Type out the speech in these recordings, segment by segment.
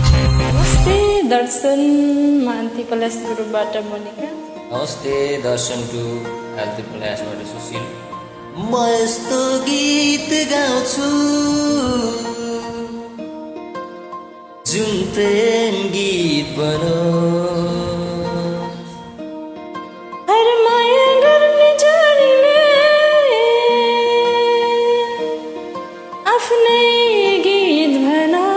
नमस्ते दर्शन मान्ती पलास गुरुबाट मोनिका। नमस्ते दर्शन टु हेल्थ प्रयासबाट सुशील। म यस्तो गीत गाउँछु जुन प्रेम गीत बनोस्। हर माया गर्ने जोडीले आफ्नै गीत भनोस्।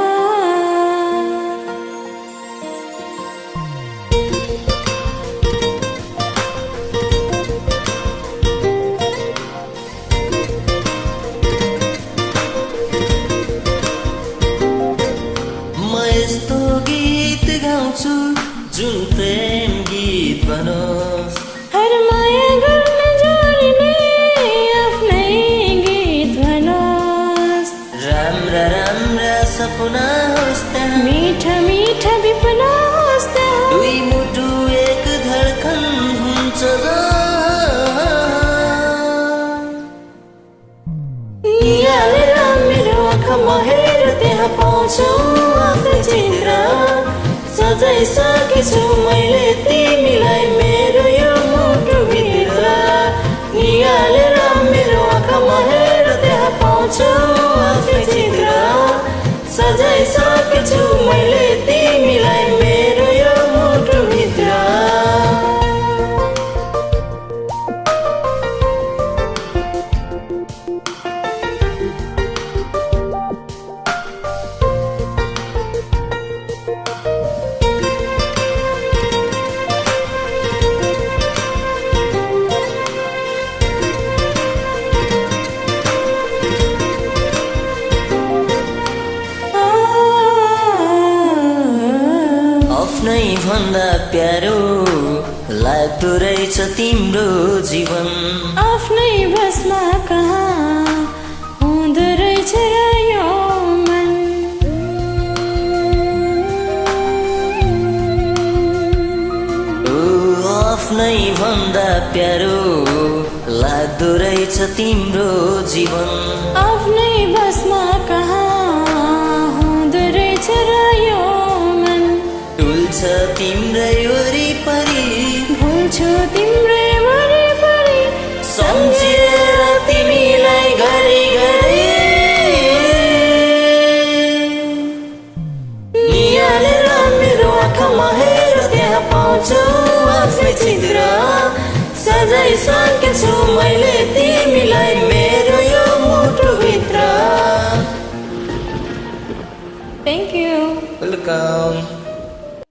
यस्तो गीत गाउँछु जुन प्रेम गीत बनोस्। हर माया गर्ने जोडीले आफ्नै गीत भनोस्। राम्रा राम्रा सपना होस् त्यहाँ, मीठा मीठा विपना होस् त्यहाँ। दुई मुटु एक धड्कन हुन्छ निहालेर मेरो आँखामा हेर त्यहाँ पाउँछु आफ्नो चित्र। सजाइसकेछु मैले तिमीलाई मेरो यो मुटुभित्र। निहालेर मेरो आँखामा हेर त्यहाँ पाउँछु आफ्नो चित्र। सजाइसकेछु मैले तिमीलाई मेरो यो मुटुभित्र। आफ्नै भन्दा प्यारो लाग्दो रहेछ तिम्रो जीवन। आफ्नै बसमा कहाँ हुँदो रहेछ यो मन। ओ आफ्नै भन्दा प्यारो लाग्दो रहेछ तिम्रो जीवन। आफ्नै बसमा कहाँ हुँदो रहेछ यो मन। डुल्छ तिम्रै वरिपरि, भुल्छु तिम्रै वरिपरि, सम्झेर तिमीलाई घरि घरि। निहालेर मेरो आँखामा हेर त्यहाँ पाउँछु आफ्नै चित्र। सजाइसकेछु मैले तिमीलाई मेरो यो मुटुभित्र। Thank you. वेलकम।